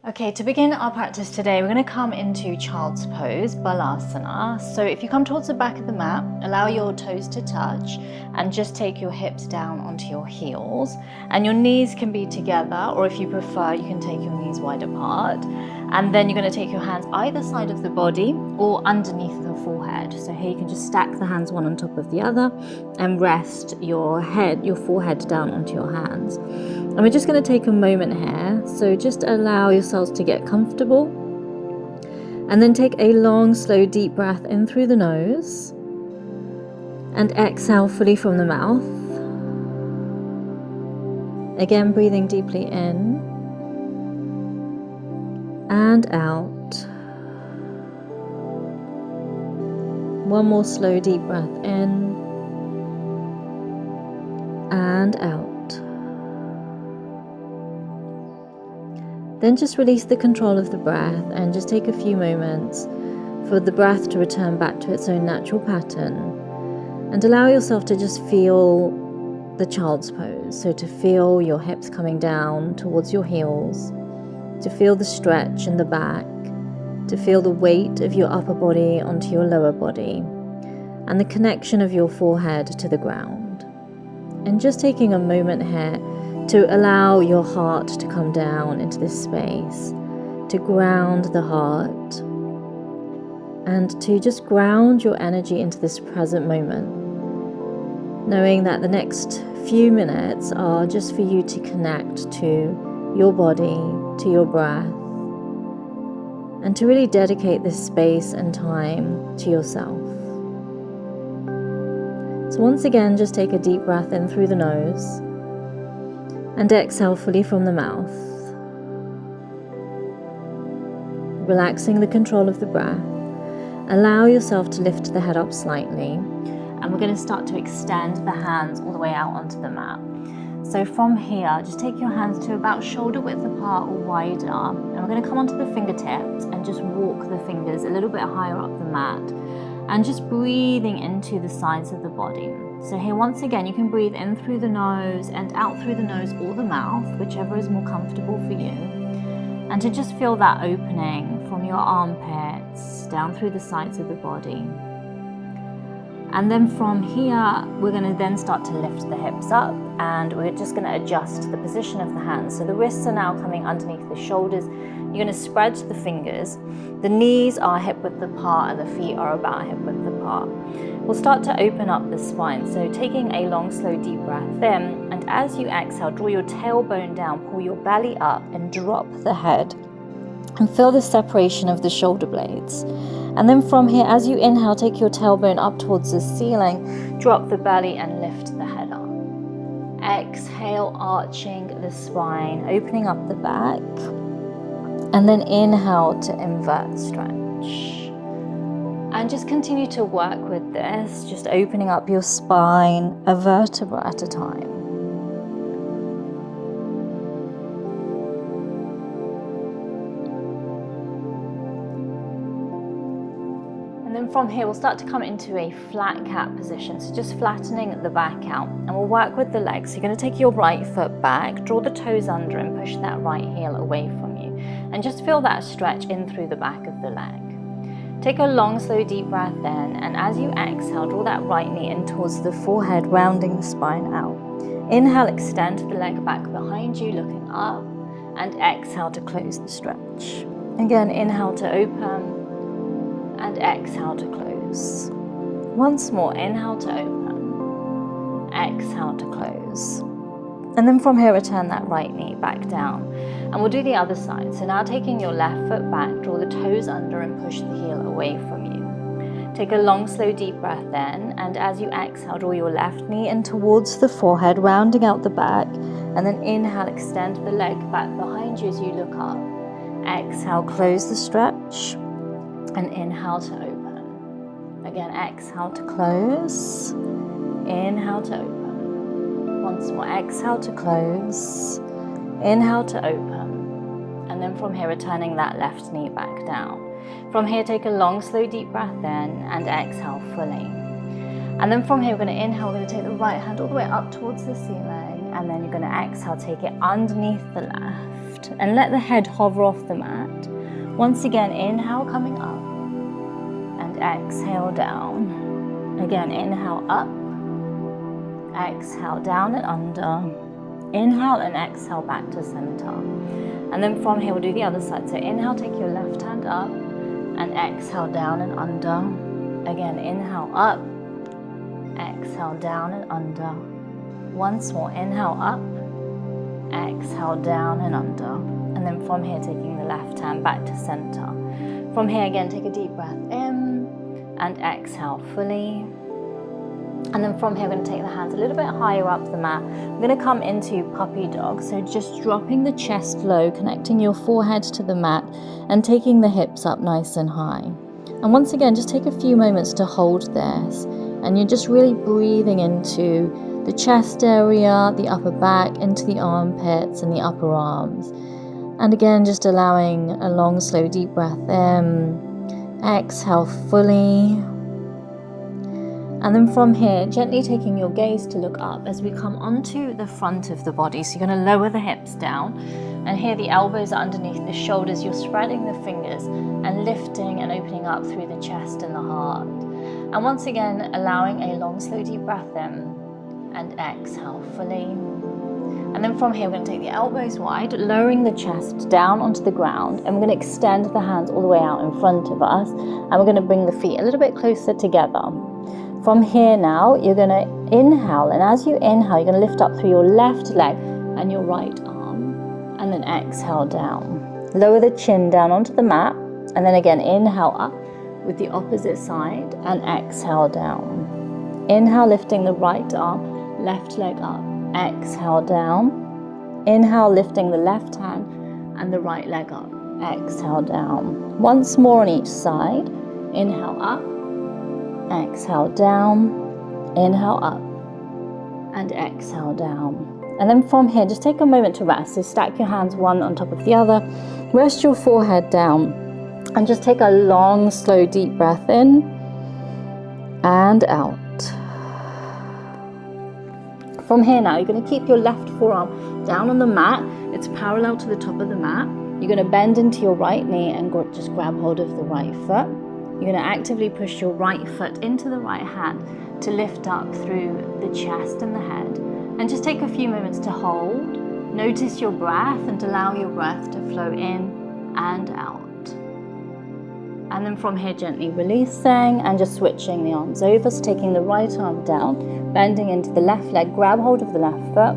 Okay, to begin our practice today, we're going to come into child's pose, balasana. So if you come towards the back of the mat, allow your toes to touch and just take your hips down onto your heels. And your knees can be together, or if you prefer, you can take your knees wide apart. And then you're going to take your hands either side of the body or underneath the forehead. So here you can just stack the hands one on top of the other and rest your forehead down onto your hands. And we're just going to take a moment here, so just allow yourselves to get comfortable and then take a long, slow, deep breath in through the nose and exhale fully from the mouth. Again, breathing deeply in and out. One more slow, deep breath in and out. Then just release the control of the breath and just take a few moments for the breath to return back to its own natural pattern, and allow yourself to just feel the child's pose. So to feel your hips coming down towards your heels, to feel the stretch in the back, to feel the weight of your upper body onto your lower body, and the connection of your forehead to the ground. And just taking a moment here to allow your heart to come down into this space, to ground the heart, and to just ground your energy into this present moment, knowing that the next few minutes are just for you to connect to your body, to your breath, and to really dedicate this space and time to yourself. So once again, just take a deep breath in through the nose and exhale fully from the mouth, relaxing the control of the breath. Allow yourself to lift the head up slightly, and we're going to start to extend the hands all the way out onto the mat. So from here, just take your hands to about shoulder width apart or wider, and we're going to come onto the fingertips and just walk the fingers a little bit higher up the mat, and just breathing into the sides of the body. So here, once again, you can breathe in through the nose and out through the nose or the mouth, whichever is more comfortable for you. And to just feel that opening from your armpits down through the sides of the body. And then from here, we're going to then start to lift the hips up, and we're just going to adjust the position of the hands. So the wrists are now coming underneath the shoulders. You're going to spread the fingers. The knees are hip width apart and the feet are about hip width apart. We'll start to open up the spine. So taking a long, slow, deep breath in, and as you exhale, draw your tailbone down, pull your belly up and drop the head. And feel the separation of the shoulder blades. And then from here, as you inhale, take your tailbone up towards the ceiling, drop the belly and lift the head up. Exhale, arching the spine, opening up the back. And then inhale to invert stretch. And just continue to work with this, just opening up your spine a vertebra at a time. And then from here, we'll start to come into a flat cat position. So just flattening the back out, and we'll work with the legs. So you're going to take your right foot back, draw the toes under and push that right heel away from you. And just feel that stretch in through the back of the leg. Take a long, slow, deep breath in, and as you exhale, draw that right knee in towards the forehead, rounding the spine out. Inhale, extend the leg back behind you, looking up, and exhale to close the stretch. Again, inhale to open, and exhale to close. Once more, inhale to open, exhale to close. And then from here, return that right knee back down. And we'll do the other side. So now taking your left foot back, draw the toes under and push the heel away from you. Take a long, slow, deep breath in, and as you exhale, draw your left knee in towards the forehead, rounding out the back. And then inhale, extend the leg back behind you as you look up. Exhale, close the stretch. And inhale to open. Again, exhale to close. Inhale to open. Once more, exhale to close. Inhale to open. And then from here, returning that left knee back down. From here, take a long, slow, deep breath in and exhale fully. And then from here, we're going to inhale, we're going to take the right hand all the way up towards the ceiling, and then you're going to exhale, take it underneath the left. lift and let the head hover off the mat. Once again, inhale, coming up, and exhale down. Again, inhale up, exhale down and under. Inhale and exhale back to center. And then from here, we'll do the other side. So inhale, take your left hand up, and exhale down and under. Again, inhale up, exhale down and under. Once more, inhale up, exhale down and under. And then from here, taking the left hand back to center. From here, again, take a deep breath in and exhale fully. And then from here, we're going to take the hands a little bit higher up the mat. We're going to come into puppy dog. So just dropping the chest low, connecting your forehead to the mat and taking the hips up nice and high. And once again, just take a few moments to hold this. And you're just really breathing into the chest area, the upper back, into the armpits and the upper arms. And again, just allowing a long, slow, deep breath in. Exhale fully. And then from here, gently taking your gaze to look up as we come onto the front of the body. So you're going to lower the hips down. And here the elbows are underneath the shoulders. You're spreading the fingers and lifting and opening up through the chest and the heart. And once again, allowing a long, slow, deep breath in and exhale fully. And then from here, we're going to take the elbows wide, lowering the chest down onto the ground. And we're going to extend the hands all the way out in front of us. And we're going to bring the feet a little bit closer together. From here now, you're going to inhale. And as you inhale, you're going to lift up through your left leg and your right arm. And then exhale down. Lower the chin down onto the mat. And then again, inhale up with the opposite side and exhale down. Inhale, lifting the right arm, left leg up. Exhale down. Inhale, lifting the left hand and the right leg up. Exhale down. Once more on each side. Inhale up. Exhale down. Inhale up. And exhale down. And then from here, just take a moment to rest. So stack your hands one on top of the other. Rest your forehead down. And just take a long, slow, deep breath in. And out. From here now, you're going to keep your left forearm down on the mat. It's parallel to the top of the mat. You're going to bend into your right knee and just grab hold of the right foot. You're going to actively push your right foot into the right hand to lift up through the chest and the head. And just take a few moments to hold. Notice your breath and allow your breath to flow in and out. And then from here, gently releasing and just switching the arms over. So taking the right arm down, bending into the left leg, grab hold of the left foot.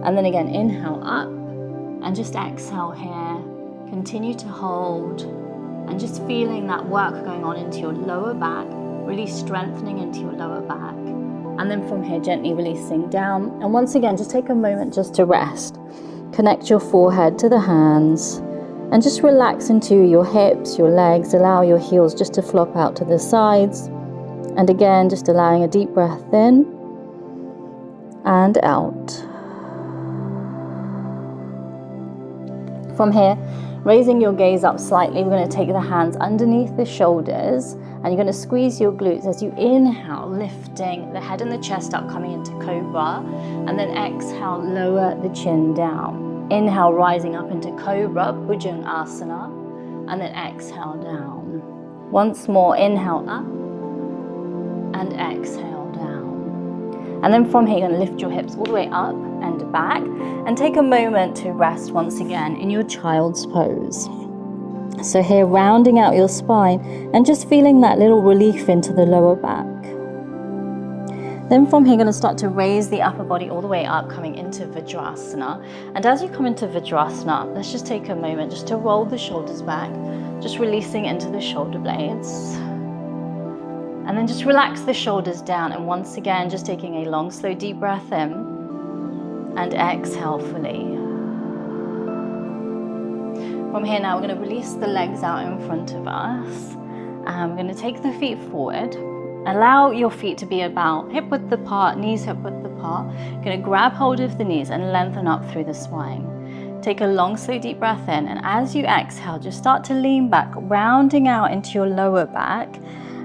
And then again, inhale up and just exhale here. Continue to hold and just feeling that work going on into your lower back, really strengthening into your lower back. And then from here, gently releasing down. And once again, just take a moment just to rest. Connect your forehead to the hands. And just relax into your hips, your legs. Allow your heels just to flop out to the sides. And again, just allowing a deep breath in and out. From here, raising your gaze up slightly, we're going to take the hands underneath the shoulders. And you're going to squeeze your glutes as you inhale, lifting the head and the chest up, coming into cobra. And then exhale, lower the chin down. Inhale, rising up into cobra, bhujangasana, and then exhale down. Once more, inhale up and exhale down. And then from here, you're going to lift your hips all the way up and back and take a moment to rest once again in your child's pose. So here, rounding out your spine and just feeling that little relief into the lower back. Then from here, you're going to start to raise the upper body all the way up, coming into Vajrasana. And as you come into Vajrasana, let's just take a moment just to roll the shoulders back, just releasing into the shoulder blades. And then just relax the shoulders down. And once again, just taking a long, slow, deep breath in and exhale fully. From here now, we're going to release the legs out in front of us. And we're going to take the feet forward. Allow your feet to be about hip width apart, knees hip width apart. You're going to grab hold of the knees and lengthen up through the spine. Take a long, slow, deep breath in. And as you exhale, just start to lean back, rounding out into your lower back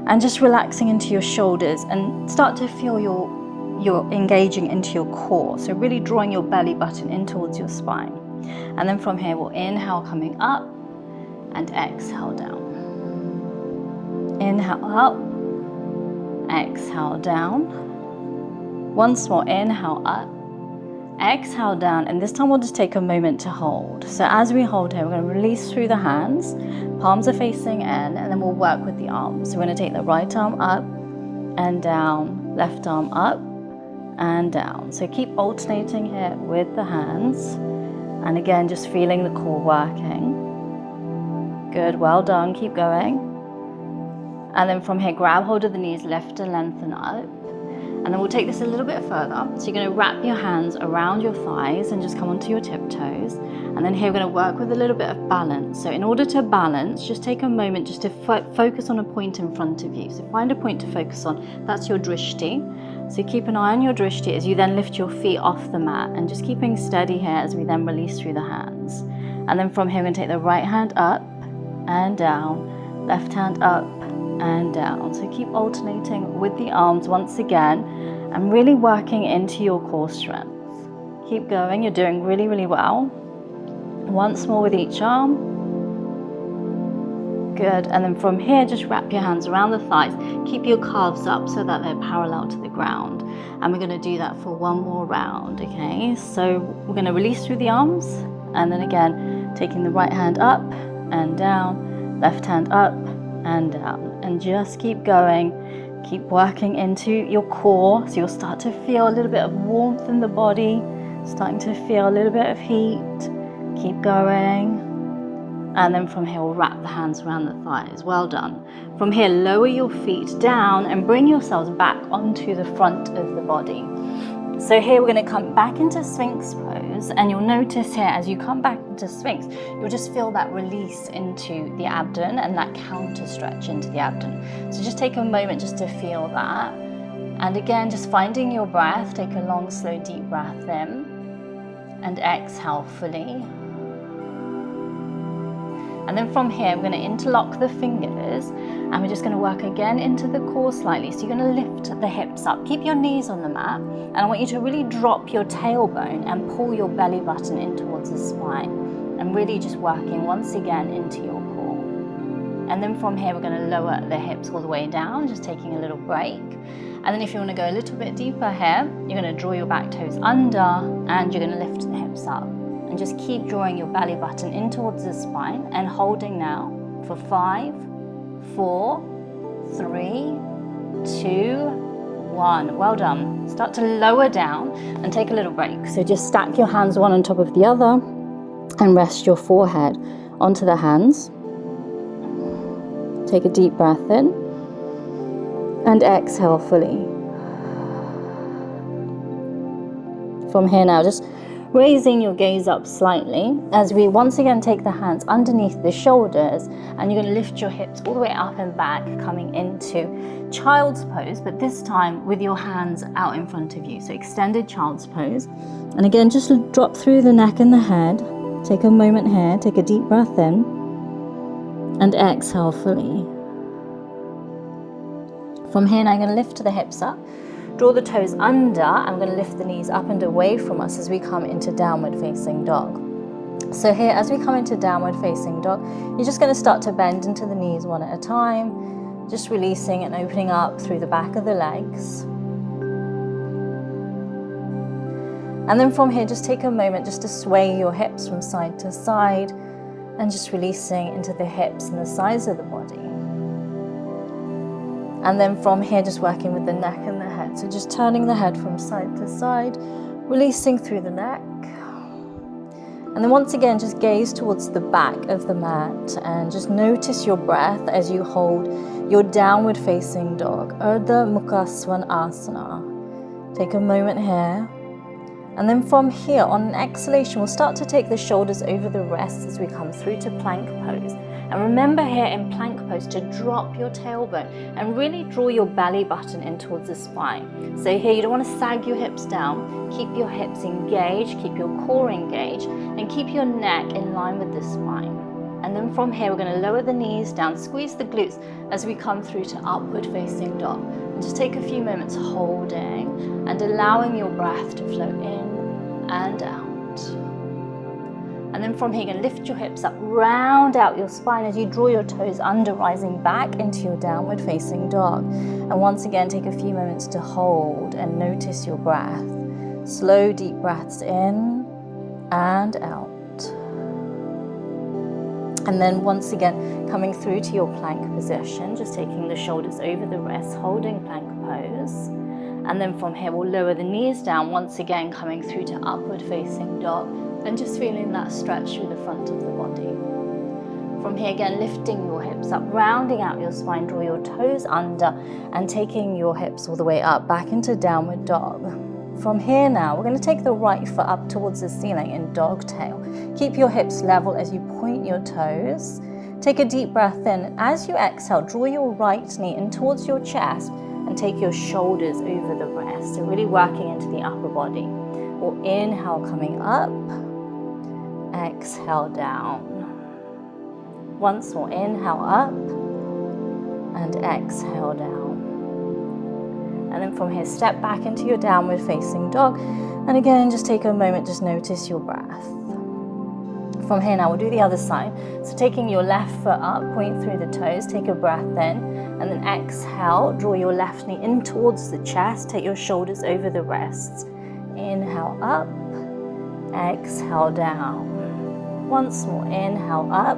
and just relaxing into your shoulders and start to feel you're engaging into your core. So really drawing your belly button in towards your spine. And then from here, we'll inhale coming up and exhale down. Inhale up, exhale down. Once more, inhale up, exhale down, and this time we'll just take a moment to hold. So as we hold here, we're going to release through the hands, palms are facing in, and then we'll work with the arms. So we're going to take the right arm up and down, left arm up and down. So keep alternating here with the hands, and again just feeling the core working. Good, well done, keep going. And then from here, grab hold of the knees, lift and lengthen up. And then we'll take this a little bit further. So you're going to wrap your hands around your thighs and just come onto your tiptoes. And then here we're going to work with a little bit of balance. So in order to balance, just take a moment just to focus on a point in front of you. So find a point to focus on. That's your drishti. So keep an eye on your drishti as you then lift your feet off the mat, and just keeping steady here as we then release through the hands. And then from here, we're going to take the right hand up and down, left hand up and down. So keep alternating with the arms once again and really working into your core strength. Keep going, you're doing really, really well. Once more with each arm. Good, and then from here, just wrap your hands around the thighs. Keep your calves up so that they're parallel to the ground. And we're going to do that for one more round, okay? So we're going to release through the arms, and then again, taking the right hand up and down, left hand up and down. And just keep going, keep working into your core. So you'll start to feel a little bit of warmth in the body, starting to feel a little bit of heat. Keep going. And then from here, we'll wrap the hands around the thighs. Well done. From here, lower your feet down and bring yourselves back onto the front of the body. So here we're going to come back into Sphinx pose, and you'll notice here as you come back into Sphinx, you'll just feel that release into the abdomen and that counter stretch into the abdomen. So just take a moment just to feel that. And again, just finding your breath, take a long, slow, deep breath in and exhale fully. And then from here, we're going to interlock the fingers, and we're just going to work again into the core slightly. So you're going to lift the hips up, keep your knees on the mat, and I want you to really drop your tailbone and pull your belly button in towards the spine, and really just working once again into your core. And then from here, we're going to lower the hips all the way down, just taking a little break. And then if you want to go a little bit deeper here, you're going to draw your back toes under, and you're going to lift the hips up. And just keep drawing your belly button in towards the spine and holding now for 5, 4, 3, 2, 1. Well done. Start to lower down and take a little break. So just stack your hands one on top of the other and rest your forehead onto the hands. Take a deep breath in and exhale fully. From here now, just raising your gaze up slightly as we once again take the hands underneath the shoulders, and you're going to lift your hips all the way up and back, coming into child's pose, but this time with your hands out in front of you. So extended child's pose. And again, just drop through the neck and the head. Take a moment here, take a deep breath in and exhale fully. From here now, I'm going to lift the hips up. Draw the toes under, and we're going to lift the knees up and away from us as we come into downward facing dog. So here, as we come into downward facing dog, you're just going to start to bend into the knees one at a time, just releasing and opening up through the back of the legs. And then from here, just take a moment just to sway your hips from side to side, and just releasing into the hips and the sides of the body. And then from here, just working with the neck and the head. So just turning the head from side to side, releasing through the neck. And then once again, just gaze towards the back of the mat and just notice your breath as you hold your downward facing dog, Ardha Mukha Svanasana. Take a moment here. And then from here, on an exhalation, we'll start to take the shoulders over the wrists as we come through to plank pose. And remember here in plank pose to drop your tailbone and really draw your belly button in towards the spine. So here, you don't want to sag your hips down. Keep your hips engaged, keep your core engaged, and keep your neck in line with the spine. And then from here, we're going to lower the knees down, squeeze the glutes as we come through to upward facing dog. And just take a few moments holding and allowing your breath to flow in and out. And then from here, you're going to lift your hips up, round out your spine as you draw your toes under, rising back into your downward facing dog. And once again, take a few moments to hold and notice your breath. Slow, deep breaths in and out. And then once again, coming through to your plank position, just taking the shoulders over the wrists, holding plank pose. And then from here, we'll lower the knees down, once again coming through to upward facing dog, and just feeling that stretch through the front of the body. From here, again, lifting your hips up, rounding out your spine, draw your toes under, and taking your hips all the way up, back into downward dog. From here now, we're going to take the right foot up towards the ceiling in dog tail. Keep your hips level as you point your toes. Take a deep breath in. As you exhale, draw your right knee in towards your chest and take your shoulders over the breast. So really working into the upper body. Or inhale, coming up. Exhale, down. Once more, inhale up and exhale down. And then from here, step back into your downward facing dog. And again, just take a moment, just notice your breath. From here now, we'll do the other side. So taking your left foot up, point through the toes, take a breath in, and then exhale, draw your left knee in towards the chest, take your shoulders over the wrists. Inhale up, exhale down. Once more, inhale up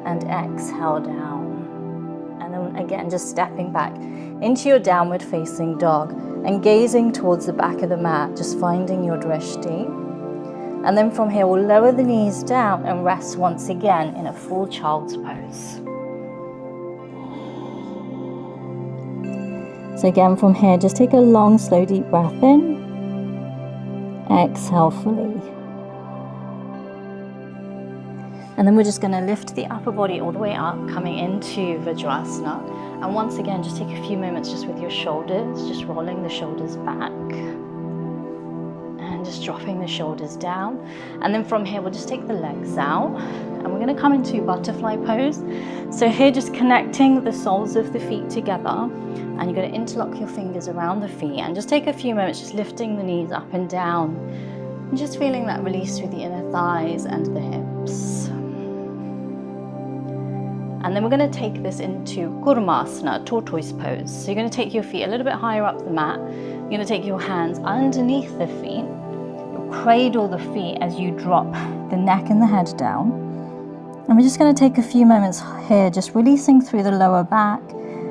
and exhale down. And then again, just stepping back into your downward facing dog and gazing towards the back of the mat, just finding your drishti. And then from here, we'll lower the knees down and rest once again in a full child's pose. So again, from here, just take a long, slow, deep breath in. Exhale fully. And then we're just going to lift the upper body all the way up, coming into Vajrasana. And once again, just take a few moments just with your shoulders, just rolling the shoulders back. And just dropping the shoulders down. And then from here, we'll just take the legs out. And we're going to come into butterfly pose. So here, just connecting the soles of the feet together. And you're going to interlock your fingers around the feet. And just take a few moments, just lifting the knees up and down. And just feeling that release through the inner thighs and the hips. And then we're going to take this into Kurmasana, tortoise pose. So you're going to take your feet a little bit higher up the mat. You're going to take your hands underneath the feet. You'll cradle the feet as you drop the neck and the head down. And we're just going to take a few moments here, just releasing through the lower back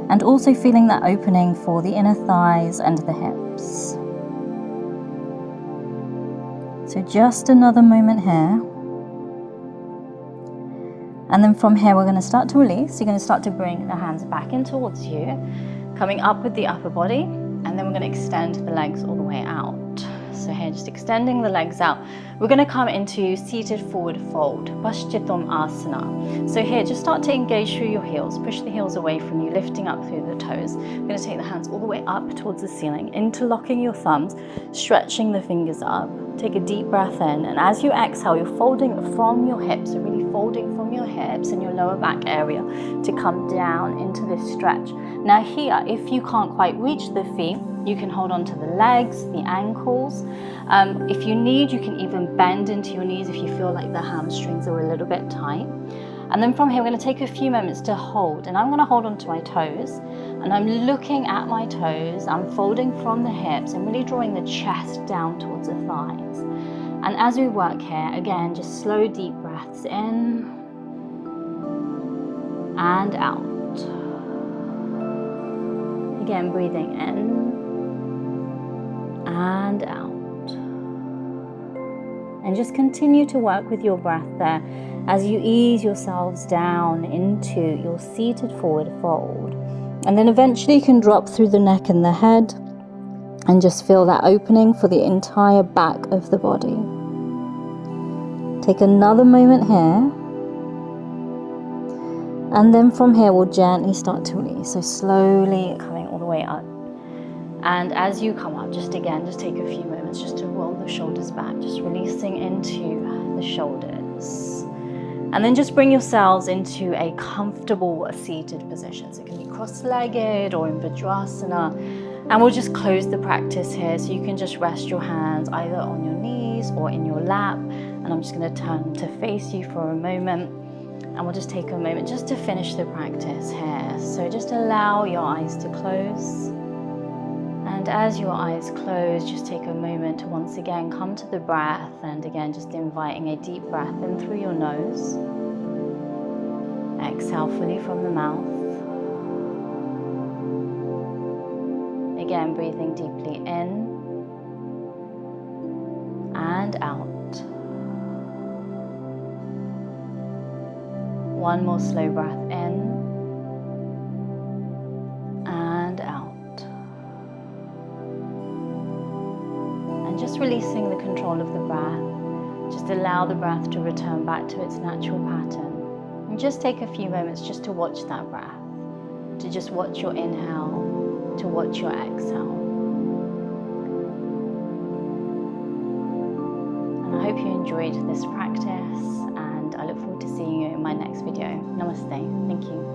and also feeling that opening for the inner thighs and the hips. So just another moment here. And then from here, we're going to start to release. You're going to start to bring the hands back in towards you, coming up with the upper body, and then we're going to extend the legs all the way out. So here, just extending the legs out. We're going to come into seated forward fold, Paschimottanasana Asana. So here, just start to engage through your heels. Push the heels away from you, lifting up through the toes. We're going to take the hands all the way up towards the ceiling, interlocking your thumbs, stretching the fingers up. Take a deep breath in, and as you exhale, you're folding from your hips, so really folding from your hips and your lower back area to come down into this stretch. Now here, if you can't quite reach the feet, you can hold on to the legs, the ankles. If you need, you can even bend into your knees if you feel like the hamstrings are a little bit tight. And then from here, we're going to take a few moments to hold, and I'm going to hold onto my toes, and I'm looking at my toes, I'm folding from the hips and really drawing the chest down towards the thighs. And as we work here, again, just slow, deep breaths in and out. Again, breathing in and out. And just continue to work with your breath there as you ease yourselves down into your seated forward fold. And then eventually you can drop through the neck and the head and just feel that opening for the entire back of the body. Take another moment here. And then from here, we'll gently start to release. So slowly coming all the way up. And as you come up, just take a few moments just to roll the shoulders back, just releasing into the shoulders. And then just bring yourselves into a comfortable seated position. So it can be cross-legged or in Vajrasana. And we'll just close the practice here. So you can just rest your hands either on your knees or in your lap. And I'm just going to turn to face you for a moment, and we'll just take a moment just to finish the practice here. So just allow your eyes to close. And as your eyes close, just take a moment to once again come to the breath, and again just inviting a deep breath in through your nose. Exhale fully from the mouth. Again, breathing deeply in and out. One more slow breath in and out. And just releasing the control of the breath. Just allow the breath to return back to its natural pattern. And just take a few moments just to watch that breath, to just watch your inhale, to watch your exhale. And I hope you enjoyed this practice, and I look forward to seeing you in my next video. Namaste. Thank you.